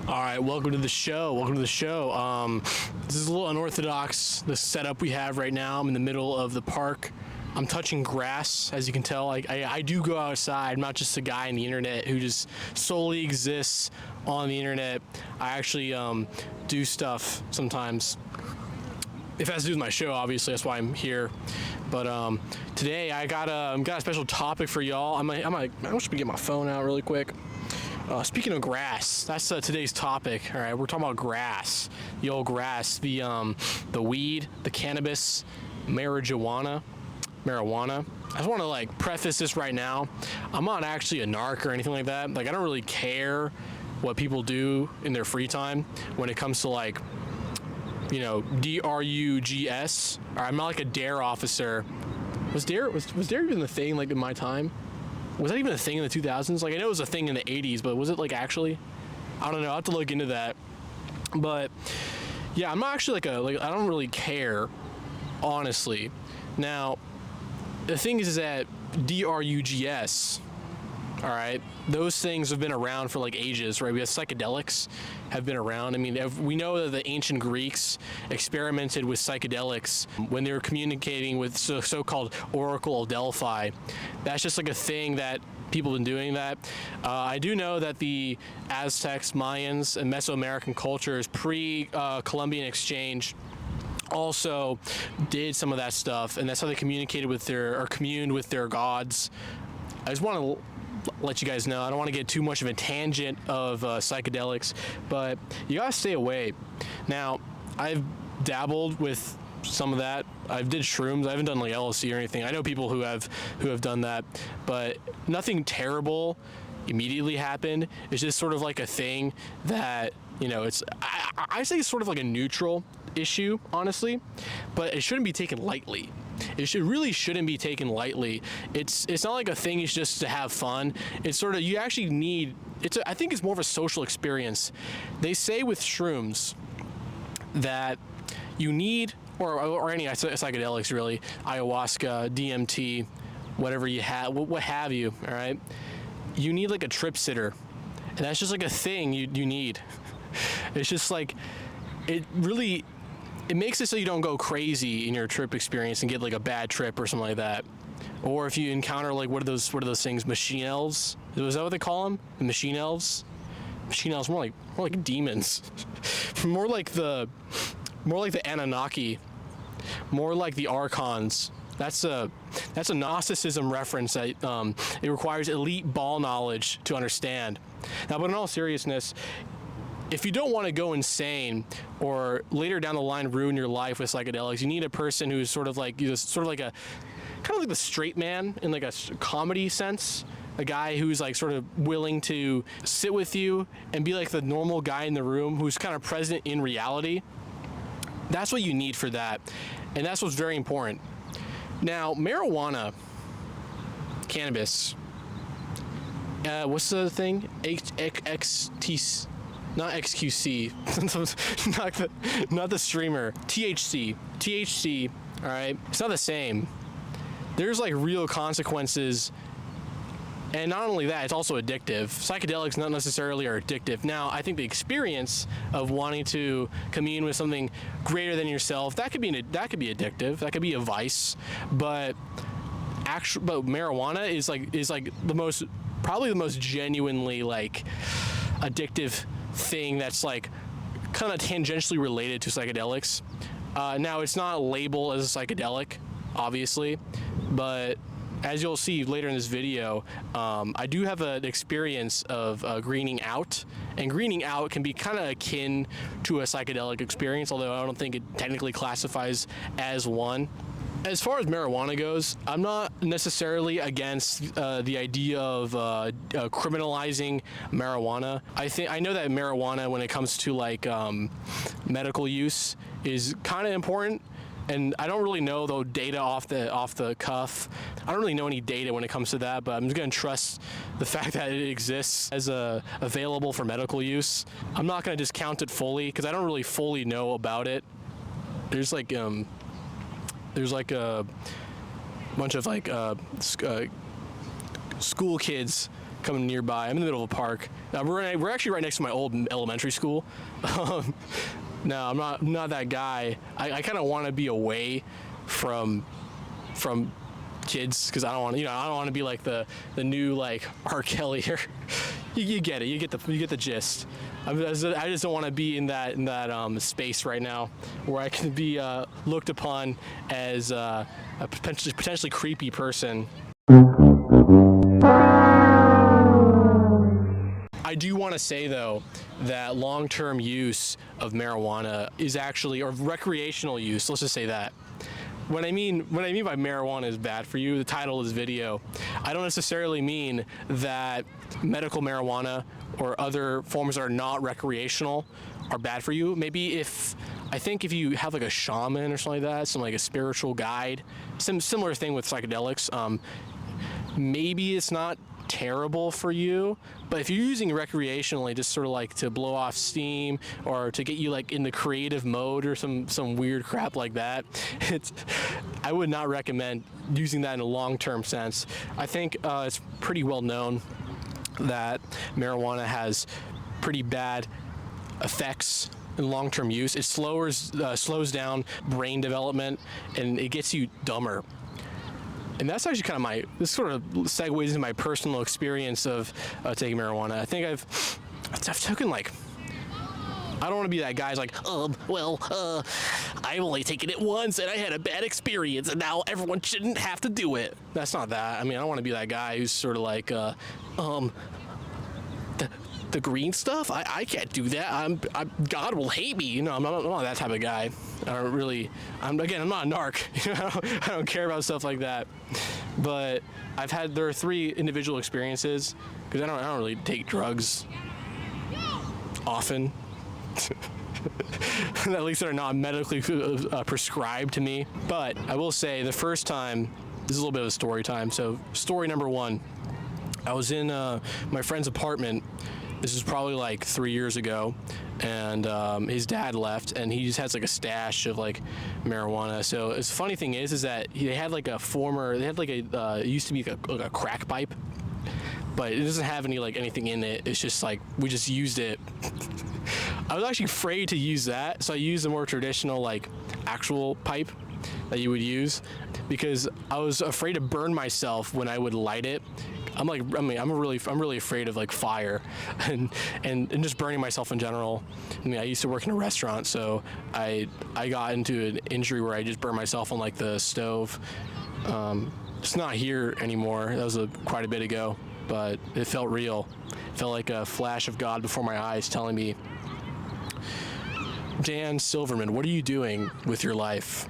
All right, welcome to the show. This is a little unorthodox, the setup we have right now. I'm in the middle of the park. I'm touching grass, as you can tell. I do go outside. I'm not just a guy on the internet who just solely exists on the internet. I actually do stuff sometimes. If it has to do with my show, obviously, that's why I'm here. But today I got a special topic for y'all. I should get my phone out really quick. Speaking of grass, that's today's topic. All right, we're talking about grass, the old grass, the weed, the cannabis, marijuana. I just want to preface this right now. I'm not actually a narc or anything like that. I don't really care what people do in their free time when it comes to drugs. Or I'm not like a dare officer. Was dare even the thing in my time? Was that even a thing in the 2000s? I know it was a thing in the 80s, but was it actually? I don't know. I'll have to look into that. But yeah, I'm not actually I don't really care, honestly. Now, the thing is that drugs, all right, those things have been around for ages, right? We have psychedelics have been around. I mean, we know that the ancient Greeks experimented with psychedelics when they were communicating with so-called Oracle of Delphi. That's just a thing that people have been doing that. I do know that the Aztecs, Mayans, and Mesoamerican cultures pre-Columbian exchange also did some of that stuff, and that's how they communicated with communed with their gods. I just want to let you guys know, I don't want to get too much of a tangent of psychedelics, but you gotta stay away. Now, I've dabbled with some of that. I've did shrooms. I haven't done LSD or anything. I know people who have done that, but nothing terrible immediately happened. It's just sort of a thing that, it's I say it's sort of a neutral issue, honestly, but it shouldn't be taken lightly. It really shouldn't be taken lightly. It's not like a thing is just to have fun. It's sort of, you actually need, I think it's more of a social experience. They say with shrooms that you need, or any psychedelics really, ayahuasca, DMT, whatever you have, what have you, all right? You need a trip sitter. And that's just a thing you need. It's just it makes it so you don't go crazy in your trip experience and get a bad trip or something like that. Or if you encounter what are those things, machine elves? Is that what they call them? The machine elves? Machine elves, more like demons. more like the Anunnaki. More like the Archons. That's a Gnosticism reference that it requires elite ball knowledge to understand. Now, but in all seriousness, if you don't want to go insane or later down the line ruin your life with psychedelics, you need a person who's sort of like a the straight man in a comedy sense. A guy who's sort of willing to sit with you and be the normal guy in the room who's kind of present in reality. That's what you need for that. And that's what's very important. Now, marijuana, cannabis, what's the thing? XTC. Not XQC, not the streamer. THC, all right? It's not the same. There's real consequences, and not only that, it's also addictive. Psychedelics not necessarily are addictive. Now, I think the experience of wanting to commune with something greater than yourself, that could be addictive. That could be a vice, but marijuana is probably the most genuinely addictive thing that's kind of tangentially related to psychedelics. Now, it's not labeled as a psychedelic, obviously, but as you'll see later in this video, I do have an experience of greening out, and greening out can be kind of akin to a psychedelic experience, although I don't think it technically classifies as one. As far as marijuana goes, I'm not necessarily against the idea of criminalizing marijuana. I know that marijuana, when it comes to medical use, is kind of important. And I don't really know though data off the cuff. I don't really know any data when it comes to that, but I'm just gonna trust the fact that it exists as available for medical use. I'm not gonna discount it fully because I don't really fully know about it. There's a bunch of school kids coming nearby. I'm in the middle of a park. We're actually right next to my old elementary school. No, I'm not that guy. I kind of want to be away from kids because I don't want to be like the new like R. Kelly here. You get it. You get the gist. I just don't want to be in that space right now where I can be looked upon as a potentially creepy person. I do want to say though that long-term use of marijuana is actually, or recreational use, let's just say that. What I mean by marijuana is bad for you, the title of this video, I don't necessarily mean that medical marijuana or other forms that are not recreational are bad for you. Maybe I think if you have like a shaman or something like that, some like a spiritual guide, some similar thing with psychedelics, maybe it's not terrible for you, but if you're using recreationally just sort of like to blow off steam or to get you like in the creative mode or some weird crap like that, I would not recommend using that in a long-term sense. I think it's pretty well known that marijuana has pretty bad effects in long-term use. It slows down brain development and it gets you dumber. And that's actually kind of this sort of segues into my personal experience of taking marijuana. I think I've taken like, I don't want to be that guy who's like, I've only taken it once and I had a bad experience and now everyone shouldn't have to do it. That's not that. I mean, I don't want to be that guy who's sort of like, the green stuff, I can't do that. God will hate me. You know, I'm not that type of guy. I'm not a narc. I don't care about stuff like that. But there are 3 individual experiences because I don't really take drugs often. At least they're not medically prescribed to me. But I will say the first time, this is a little bit of a story time. So story number 1, I was in my friend's apartment. This is probably like 3 years ago, and his dad left, and he just has like a stash of like marijuana. So the funny thing is that they had like it used to be like a crack pipe, but it doesn't have anything in it. It's just like we just used it. I was actually afraid to use that, so I used a more traditional like actual pipe that you would use because I was afraid to burn myself when I would light it. I'm really afraid of like fire and just burning myself in general. I mean, I used to work in a restaurant, so I got into an injury where I just burned myself on like the stove. It's not here anymore. That was quite a bit ago, but it felt real. It felt like a flash of God before my eyes telling me, Dan Silverman, what are you doing with your life?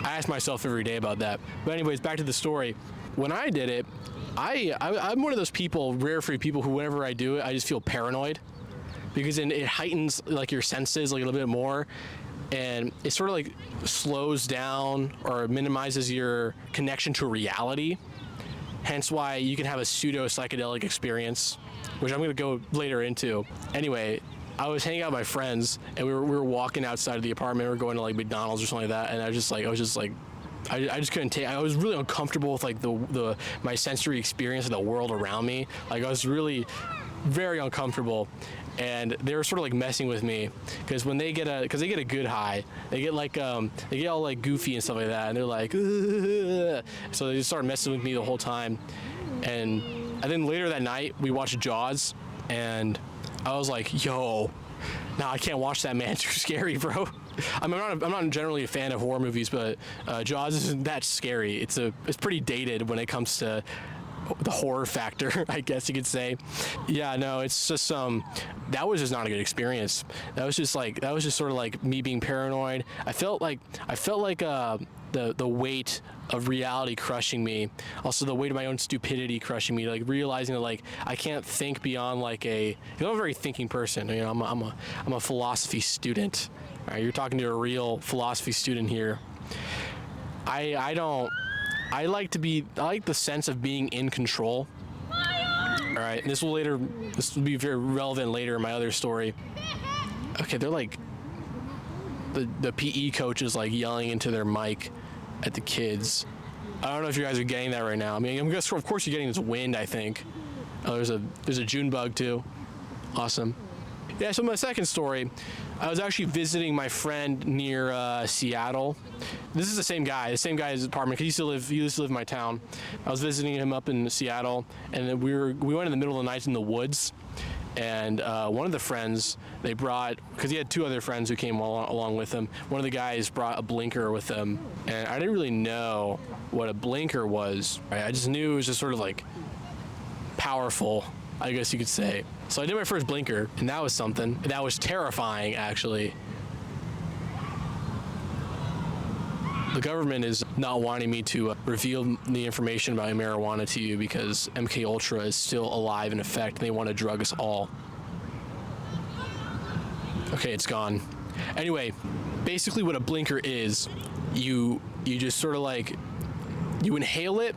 I ask myself every day about that. But anyways, back to the story. When I did it, I'm one of those people, rare for people, who whenever I do it, I just feel paranoid because it heightens like your senses like a little bit more, and it sort of like slows down or minimizes your connection to reality. Hence why you can have a pseudo psychedelic experience, which I'm going to go later into. Anyway, I was hanging out with my friends and we were walking outside of the apartment. We were going to like McDonald's or something like that, and I just couldn't take. I was really uncomfortable with like my sensory experience of the world around me. Like I was really very uncomfortable, and they were sort of like messing with me because when they get a good high, they get all like goofy and stuff like that, and they're like, ugh. So they just started messing with me the whole time. And then later that night we watched Jaws, and I was like, yo, no, I can't watch that, man. It's too scary, bro. I'm not generally a fan of horror movies, but Jaws isn't that scary. It's pretty dated when it comes to the horror factor, I guess you could say. Yeah, no, it's just that was just not a good experience. That was just sort of like me being paranoid. I felt like the weight of reality crushing me. Also the weight of my own stupidity crushing me, like realizing that like I can't think beyond like I'm a very thinking person. You know, I'm a philosophy student. All right, you're talking to a real philosophy student here. I like the sense of being in control. All right, and this will be very relevant later in my other story. Okay, they're like the PE coach is like yelling into their mic at the kids. I don't know if you guys are getting that right now. I mean, of course you're getting this wind, I think. Oh, there's a June bug too. Awesome. Yeah, so my second story, I was actually visiting my friend near Seattle. This is the same guy's apartment, because he used to live in my town. I was visiting him up in Seattle, and then we went in the middle of the night in the woods, and one of the friends, they brought, because he had two other friends who came along with him, one of the guys brought a blinker with them, and I didn't really know what a blinker was. I just knew it was just sort of like powerful, I guess you could say. So I did my first blinker, and that was something. That was terrifying, actually. The government is not wanting me to reveal the information about marijuana to you because MK Ultra is still alive in effect, and they want to drug us all. Okay, it's gone. Anyway, basically what a blinker is, you just sort of like, you inhale it.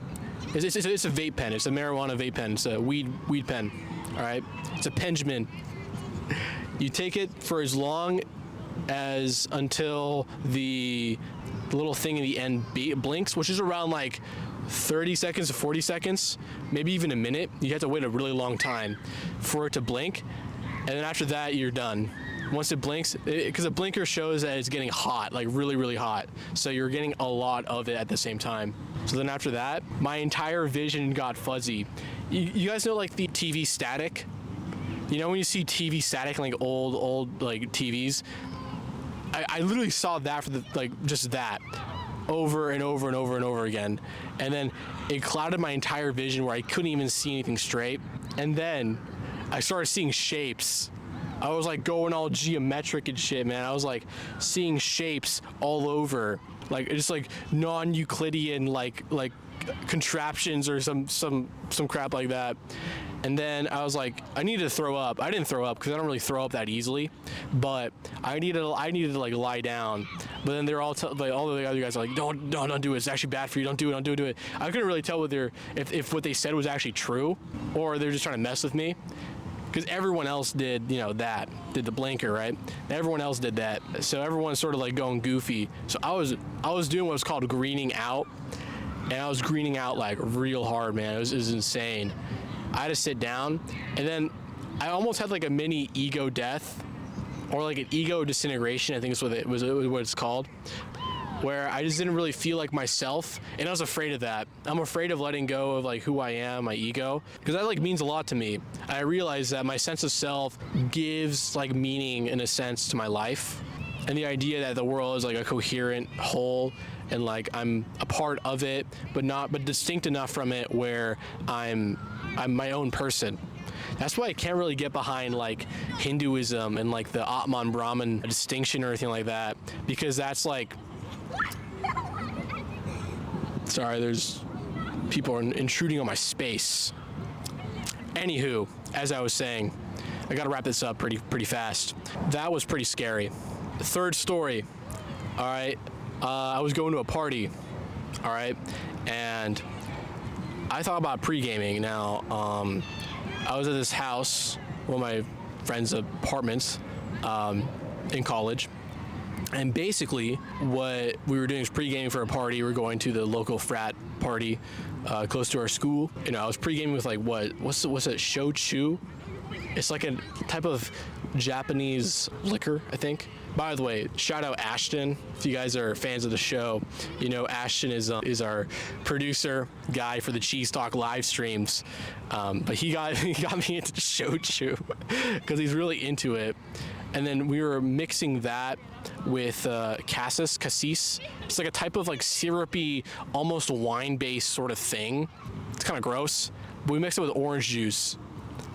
It's a vape pen. It's a marijuana vape pen. It's a weed pen. All right. It's a Benjamin. You take it for as long as until the little thing in the end blinks, which is around like 30 seconds to 40 seconds, maybe even a minute. You have to wait a really long time for it to blink, and then after that, you're done. Once it blinks, because a blinker shows that it's getting hot, like really, really hot. So you're getting a lot of it at the same time. So then after that, my entire vision got fuzzy. You guys know like the TV static? You know when you see TV static in like old like TVs? I literally saw that for just that over and over and over and over again. And then it clouded my entire vision where I couldn't even see anything straight. And then I started seeing shapes. I was like going all geometric and shit, man. I was like seeing shapes all over, like just like non-Euclidean like contraptions or some crap like that. And then I was like, I needed to throw up. I didn't throw up because I don't really throw up that easily, but I needed to like lie down. But then they're all like all the other guys are like, don't do it. It's actually bad for you. Don't do it. I couldn't really tell whether if what they said was actually true or they're just trying to mess with me. Because everyone else did, did the blinker, right? Everyone else did that. So everyone's sort of like going goofy. So I was doing what's called greening out, and I was greening out like real hard, man. It was insane. I had to sit down, and then I almost had like a mini ego death, or like an ego disintegration, I think is what it's called, where I just didn't really feel like myself, and I was afraid of that. I'm afraid of letting go of like who I am, my ego, because that like means a lot to me. I realize that my sense of self gives like meaning in a sense to my life, and the idea that the world is like a coherent whole, and like I'm a part of it, but distinct enough from it where I'm my own person. That's why I can't really get behind like Hinduism and like the Atman Brahman distinction or anything like that, because that's like, sorry, there's people intruding on my space. Anywho, as I was saying, I gotta wrap this up pretty fast. That was pretty scary. The third story, all right, I was going to a party, all right, and I thought about pre-gaming. Now, I was at this house, one of my friend's apartments, in college. And basically, what we were doing was pre-gaming for a party. We were going to the local frat party close to our school. I was pre-gaming with like what's that, shochu? It's like a type of Japanese liquor, I think. By the way, shout out Ashton. If you guys are fans of the show, Ashton is our producer guy for the Cheese Talk live streams. But he got me into shochu because he's really into it. And then we were mixing that with cassis. It's like a type of like syrupy, almost wine-based sort of thing. It's kind of gross. But we mixed it with orange juice.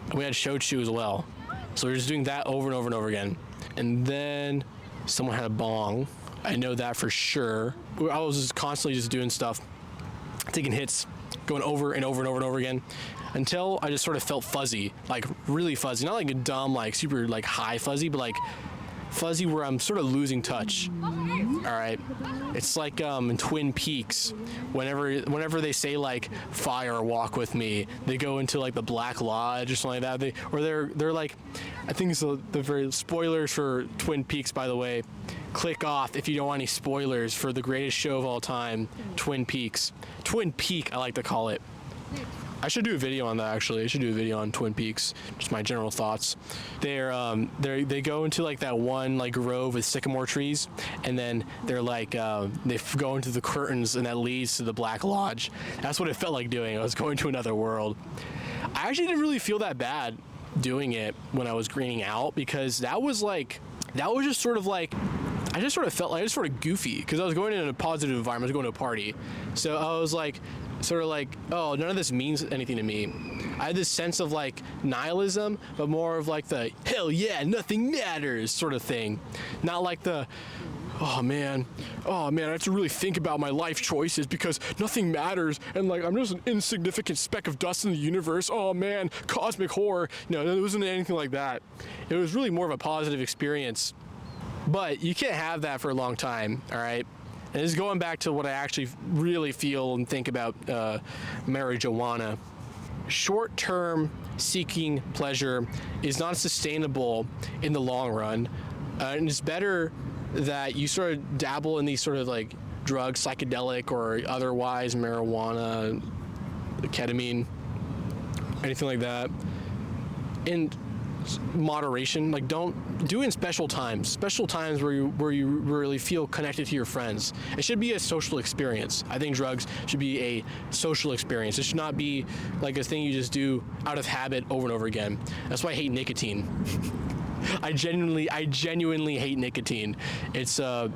And we had shochu as well. So we were just doing that over and over and over again. And then someone had a bong. I know that for sure. I was just constantly just doing stuff, taking hits, going over and over and over and over again, until I just sort of felt fuzzy, like really fuzzy. Not like a dumb, like super like high fuzzy, but like fuzzy where I'm sort of losing touch. All right. It's like in Twin Peaks, whenever they say like fire or walk with me, they go into like the Black Lodge or something like that. They're like, I think it's the very spoilers for Twin Peaks, by the way. Click off if you don't want any spoilers for the greatest show of all time, Twin Peaks. Twin Peak, I like to call it. I should do a video on that, actually. I should do a video on Twin Peaks, just my general thoughts. They go into like that one like grove with sycamore trees, and then they're like go into the curtains, and that leads to the Black Lodge. That's what it felt like doing. I was going to another world. I actually didn't really feel that bad doing it when I was greening out, because that was just sort of like, I just sort of felt like I was sort of goofy, because I was going in a positive environment. I was going to a party, so I was like, sort of like, oh, none of this means anything to me. I had this sense of like nihilism, but more of like the hell yeah, nothing matters sort of thing. Not like the, oh man, I have to really think about my life choices because nothing matters, and like I'm just an insignificant speck of dust in the universe. Oh man, cosmic horror. No, it wasn't anything like that. It was really more of a positive experience. But you can't have that for a long time, all right? And this is going back to what I actually really feel and think about marijuana. Short-term seeking pleasure is not sustainable in the long run. And it's better that you sort of dabble in these sort of like drugs, psychedelic or otherwise, marijuana, ketamine, anything like that, in moderation. Like, don't do it in special times where you really feel connected to your friends. It should be a social experience. I think drugs should be a social experience. It should not be like a thing you just do out of habit over and over again. That's why I hate nicotine. I genuinely hate nicotine. It's a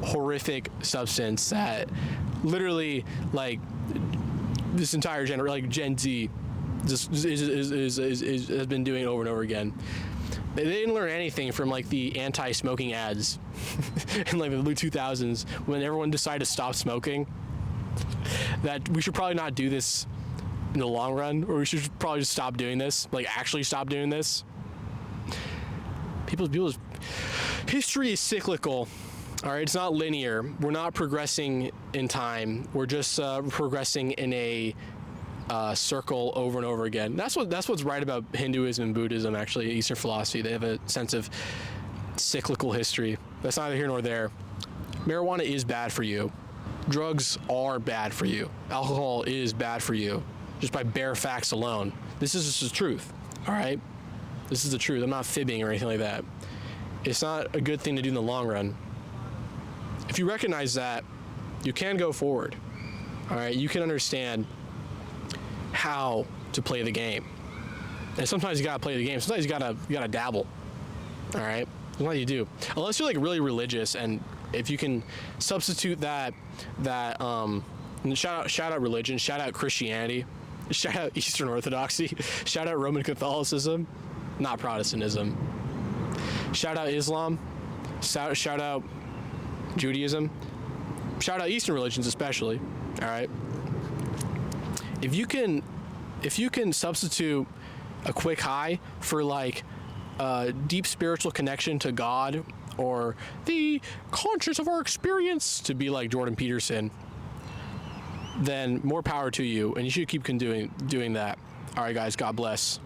horrific substance that literally, like, this entire like Gen Z just has been doing it over and over again. They didn't learn anything from like the anti-smoking ads in like the early 2000s when everyone decided to stop smoking. That we should probably not do this in the long run, or we should probably just stop doing this, like actually stop doing this. People's history is cyclical. All right, it's not linear. We're not progressing in time. We're just progressing in a circle over and over again. That's what's right about Hinduism and Buddhism, actually, Eastern philosophy. They have a sense of cyclical history. That's neither here nor there. Marijuana is bad for you. Drugs are bad for you. Alcohol is bad for you, just by bare facts alone. This is just the truth, all right? This is the truth. I'm not fibbing or anything like that. It's not a good thing to do in the long run. If you recognize that, you can go forward, all right? You can understand how to play the game. And sometimes you gotta play the game. Sometimes you gotta dabble. All right? What do you do? Unless you're like really religious, and if you can substitute that shout out religion, shout out Christianity, shout out Eastern Orthodoxy, shout out Roman Catholicism, not Protestantism. Shout out Islam, shout out Judaism, shout out Eastern religions especially. All right? If you can substitute a quick high for like a deep spiritual connection to God, or the conscience of our experience, to be like Jordan Peterson, then more power to you, and you should keep doing that. All right, guys, God bless.